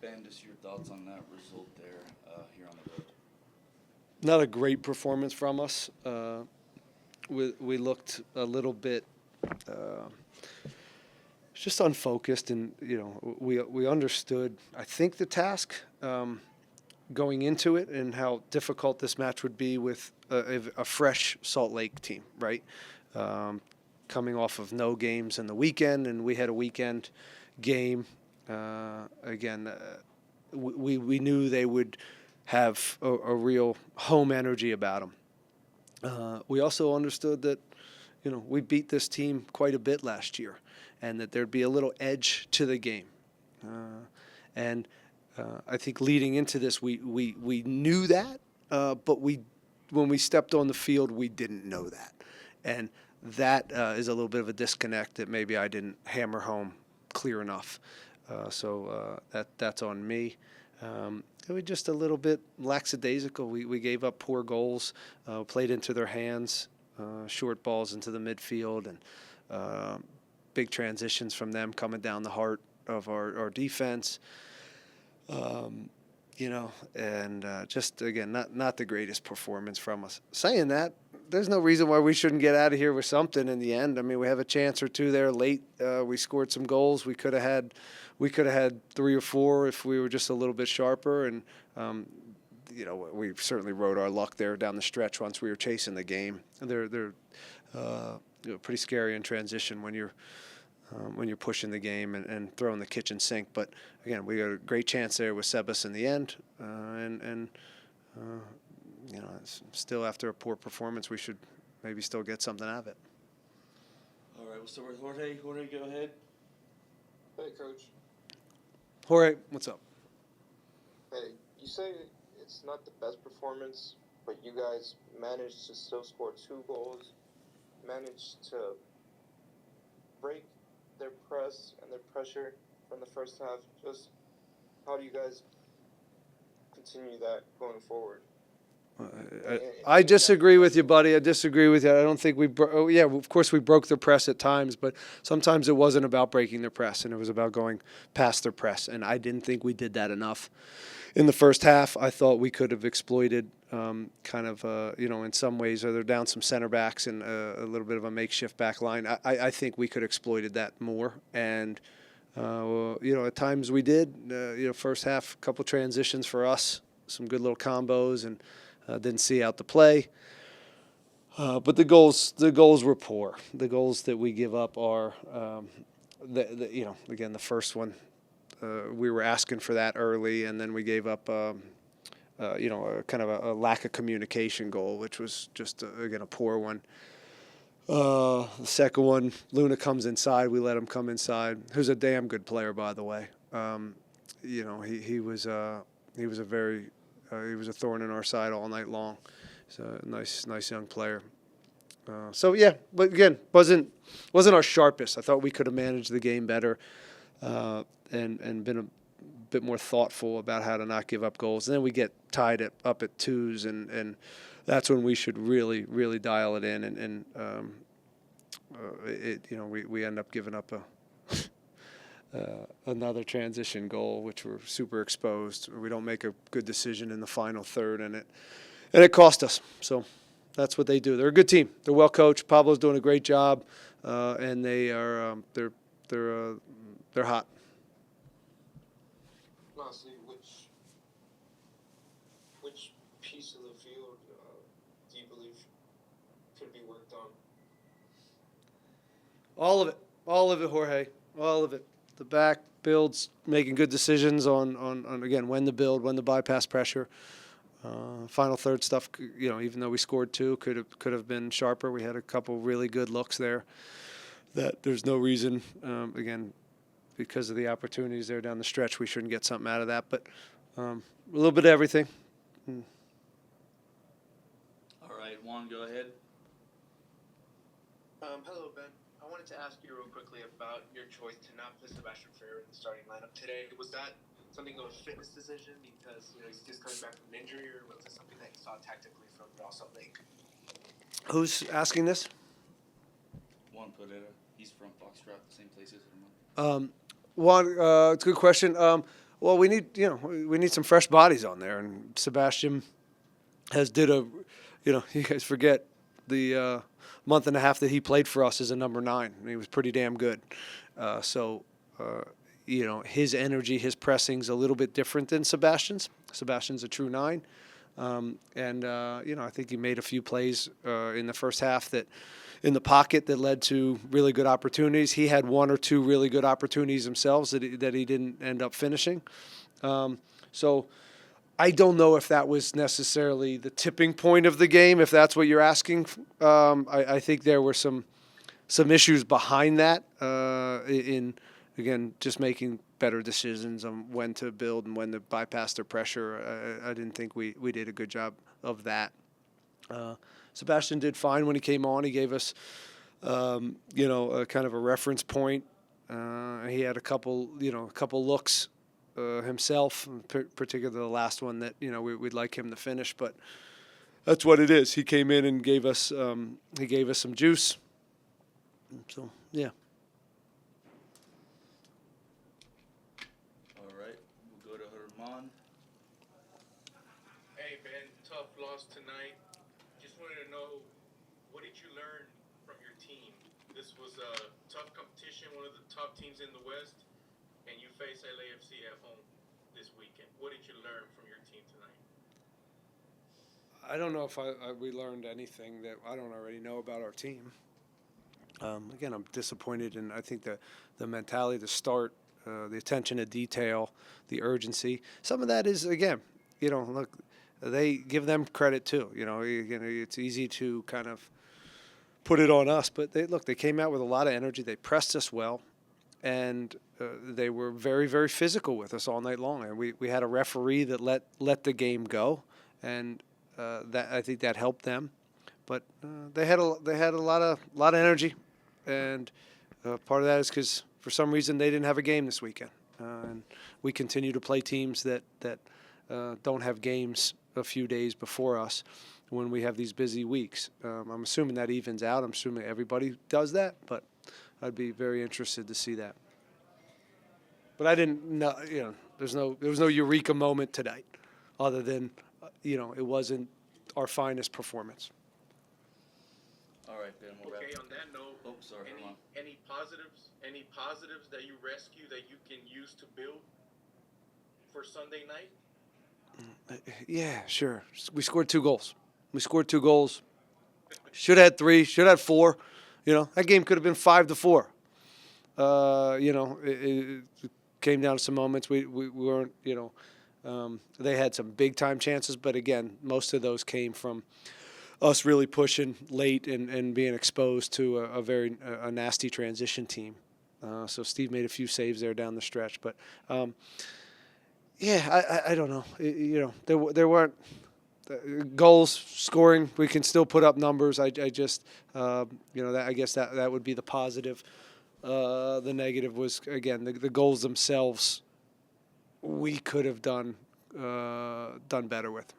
Ben, just your thoughts on that result there here on the road. Not a great performance from us. We looked a little bit just unfocused, and we understood, I think, the task going into it and how difficult this match would be with a fresh Salt Lake team, right? Coming off of no games in the weekend, and we had a weekend game. Again, we knew they would have a real home energy about them. We also understood that, we beat this team quite a bit last year, and that there'd be a little edge to the game. And I think leading into this, we knew that, but when we stepped on the field, we didn't know that. And that is a little bit of a disconnect that maybe I didn't hammer home clear enough. So that's on me. We were just a little bit lackadaisical. We gave up poor goals, played into their hands, short balls into the midfield, and big transitions from them coming down the heart of our defense. And just, again, not the greatest performance from us. Saying that, there's no reason why we shouldn't get out of here with something in the end. I mean, we have a chance or two there late. We scored some goals. We could have had 3 or 4 if we were just a little bit sharper. And, we certainly rode our luck there down the stretch once we were chasing the game. They're pretty scary in transition when you're pushing the game and throwing the kitchen sink. But, again, we got a great chance there with Sebas in the end. It's still, after a poor performance, we should maybe still get something out of it. All right, we'll start with Jorge. Jorge, go ahead. Hey, Coach. Jorge, what's up? Hey, you say it's not the best performance, but you guys managed to still score 2 goals, managed to break their press and their pressure from the first half. Just how do you guys continue that going forward? I disagree with you, buddy. I disagree with you. I don't think of course we broke their press at times, but sometimes it wasn't about breaking their press, and it was about going past their press. And I didn't think we did that enough in the first half. I thought we could have exploited in some ways, they're down some center backs and a little bit of a makeshift back line. I think we could have exploited that more. And, at times we did. First half, a couple transitions for us, some good little combos, and didn't see out the play. But the goals were poor. The goals that we give up are, again, the first one, we were asking for that early, and then we gave up, a kind of a lack of communication goal, which was just, again, a poor one. The second one, Luna comes inside. We let him come inside. Who's a damn good player, by the way. He was a thorn in our side all night long. He's a nice young player. But again, wasn't our sharpest. I thought we could have managed the game better, and been a bit more thoughtful about how to not give up goals. And then we get tied up at 2s, and that's when we should really, really dial it in. And we end up giving up another transition goal, which we're super exposed. We don't make a good decision in the final third, and it cost us. So that's what they do. They're a good team. They're well coached. Pablo's doing a great job, and they are they're hot. Honestly, which piece of the field do you believe could be worked on? All of it, Jorge. All of it. The back builds, making good decisions on again, when to build, when to bypass pressure. Final third stuff, even though we scored 2, could have been sharper. We had a couple really good looks there that there's no reason, again, because of the opportunities there down the stretch, we shouldn't get something out of that. But a little bit of everything. All right, Juan, go ahead. Hello, Ben. I wanted to ask you real quickly about your choice to not put Sebastian Ferrer in the starting lineup today. Was that something of a fitness decision because he's just coming back from an injury, or was it something that you saw tactically from Real Salt Lake? Who's asking this? Juan Pereira. He's from Foxtrot, the same place as him. Juan, it's a good question. Well, we need some fresh bodies on there, and Sebastian did a, you guys forget the month and a half that he played for us as a number 9, and he was pretty damn good. His energy, his pressing's a little bit different than Sebastian's. Sebastian's a true 9. I think he made a few plays in the first half in the pocket that led to really good opportunities. He had 1 or 2 really good opportunities himself that he didn't end up finishing. So I don't know if that was necessarily the tipping point of the game, if that's what you're asking. I think there were some issues behind that in, again, just making better decisions on when to build and when to bypass their pressure. I didn't think we did a good job of that. Sebastian did fine when he came on. He gave us, a kind of a reference point. He had a couple looks himself, particularly the last one that we'd like him to finish. But that's what it is. He came in and gave us some juice. So yeah. All right, we'll go to Herman. Hey Ben, tough loss tonight. Just wanted to know, what did you learn from your team? This was a tough competition, one of the top teams in the West, and you face LAFC at home this weekend. What did you learn from your team tonight? I don't know if we learned anything that I don't already know about our team. Again, I'm disappointed, and I think the mentality, the start, the attention to detail, the urgency. Some of that is, again, look, they give them credit too. It's easy to kind of put it on us, but they came out with a lot of energy. They pressed us well, and they were very, very physical with us all night long. And we had a referee that let the game go, and that I think that helped them. But they had a lot of energy, and part of that is because for some reason they didn't have a game this weekend, and we continue to play teams that don't have games a few days before us when we have these busy weeks. I'm assuming that evens out. I'm assuming everybody does that, but I'd be very interested to see that. But I didn't know. There was no eureka moment tonight, other than it wasn't our finest performance. All right, Ben, we'll wrap Okay, up. on that note, Oh, sorry, Herman. any positives that you rescue that you can use to build for Sunday night? Yeah, sure. We scored 2 goals. Should have had 3. Should have had 4. That game could have been 5-4. It came down to some moments. We weren't. They had some big time chances, but again, most of those came from us really pushing late and being exposed to a very nasty transition team. So Steve made a few saves there down the stretch, but I don't know. There weren't goals scoring. We can still put up numbers. I just I guess that would be the positive. The negative was, again, the goals themselves. We could have done better with.